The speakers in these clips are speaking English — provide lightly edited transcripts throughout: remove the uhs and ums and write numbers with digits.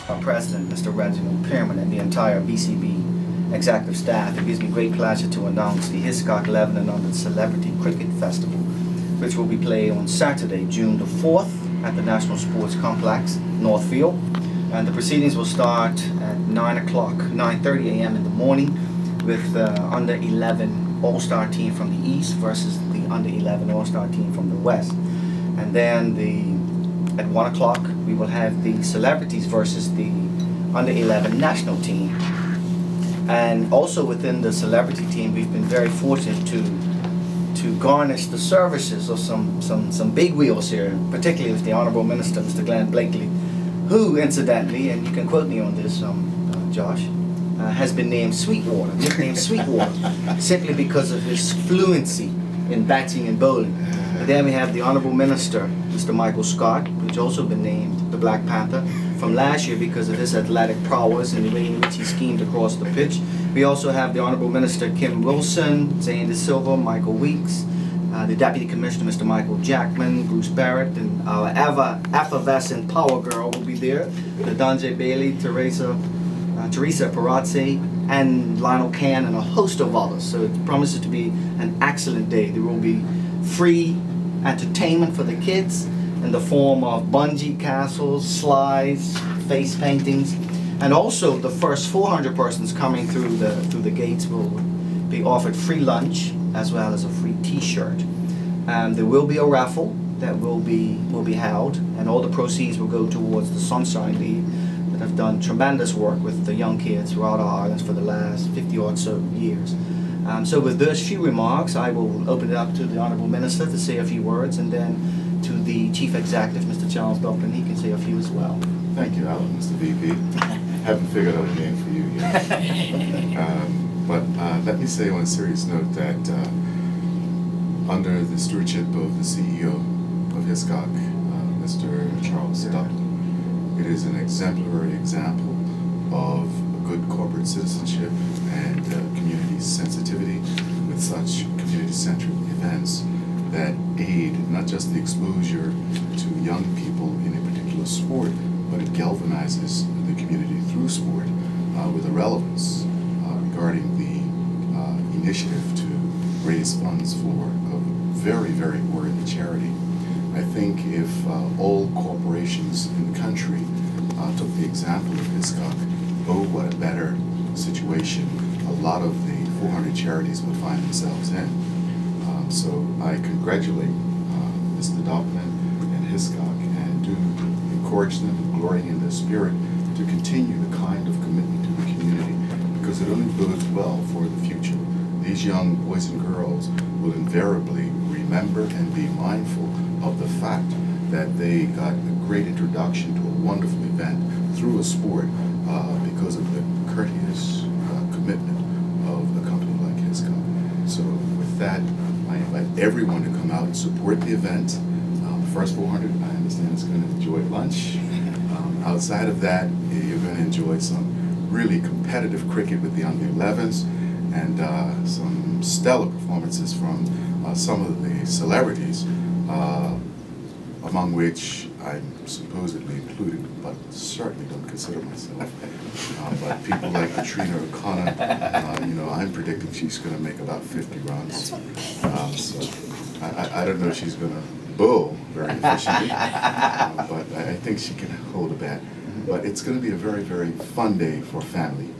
our president, Mr. Reginald Pearman, and the entire BCB executive staff, it gives me great pleasure to announce the Hiscox 11 and under Celebrity Cricket Festival, which will be played on Saturday, June the 4th at the National Sports Complex, Northfield. And the proceedings will start at 9:30 a.m. in the morning with the under 11 All-Star team from the East versus the under 11 All-Star team from the West. And then at 1 o'clock we will have the celebrities versus the under 11 national team. And also within the celebrity team, we've been very fortunate to garnish the services of some big wheels here, particularly with the Honourable Minister, Mr. Glenn Blakely, who incidentally, and you can quote me on this, Josh, has been named Sweetwater, nicknamed Sweetwater, simply because of his fluency in batting and bowling. And then we have the Honourable Minister, Mr. Michael Scott, who's also been named the Black Panther from last year because of his athletic prowess and the way in which he schemed across the pitch. We also have the Honourable Minister Kim Wilson, Zane De Silva, Michael Weeks, the Deputy Commissioner Mr. Michael Jackman, Bruce Barrett, and our ever-effervescent power girl will be there, the Donjay Bailey, Teresa Parazzi, and Lionel Can, and a host of others. So it promises to be an excellent day. There will be free entertainment for the kids in the form of bungee castles, slides, face paintings, and also the first 400 persons coming through the gates will be offered free lunch as well as a free T-shirt. There will be a raffle that will be held, and all the proceeds will go towards the Sunshine League that have done tremendous work with the young kids throughout our islands for the last 50 or so years. So with those few remarks, I will open it up to the Honourable Minister to say a few words, and then to the Chief Executive, Mr. Charles Dublin. He can say a few as well. Thank you, Alan, Mr. VP. Haven't figured out a name for you yet. But let me say on a serious note that under the stewardship of the CEO of Hiscox, Mr. Charles Dublin, it is an exemplary example of good corporate citizenship and community sensitivity with such community-centric events that aid not just the exposure to young people in a particular sport, but it galvanizes the community through sport with a relevance regarding the initiative to raise funds for a very, very worthy charity. I think if all corporations in the country took the example of Hiscox, oh, what a better situation a lot of the 400 charities would find themselves in. So I congratulate Mr. Dublin and Hiscox and do encourage them, glorying in their spirit, to continue the kind of commitment to the community, because it only bodes well for the future. These young boys and girls will invariably remember and be mindful of the fact that they got a great introduction to a wonderful event through a sport because of the courteous commitment of a company like Hiscox. So with that, I invite everyone to come out and support the event. The first 400, I understand, is going to enjoy lunch. Outside of that, you're going to enjoy some really competitive cricket with the under 11s and some stellar performances from some of the celebrities, among which I'm supposedly included, but certainly don't consider myself. But people like Katrina O'Connor, you know, I'm predicting she's going to make about 50 runs. So I don't know if she's going to bowl very efficiently, but I think she can hold a bat. But it's going to be a very, very fun day for family.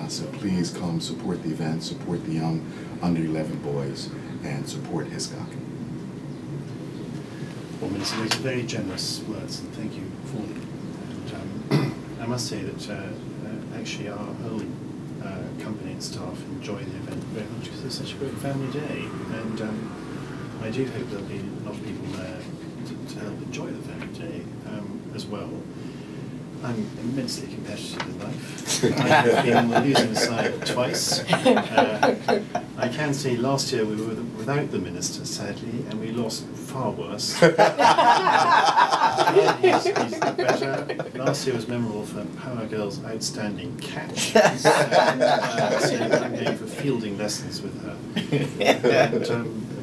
So please come support the event, support the young under 11 boys, and support Hiscox. Well, Minister, those are very generous words, and thank you for them. And I must say that actually our whole company and staff enjoy the event very much because it's such a great family day, and I do hope there'll be a lot of people there to help enjoy the family day as well. I'm immensely competitive in life. I've been on the losing side twice. I can say last year we were without the minister, sadly, and we lost far worse. He's better. Last year was memorable for Power Girl's outstanding catch. So I'm going for fielding lessons with her.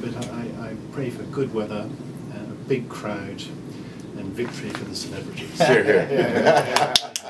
But I pray for good weather, a big crowd, and victory for the celebrities. Sure.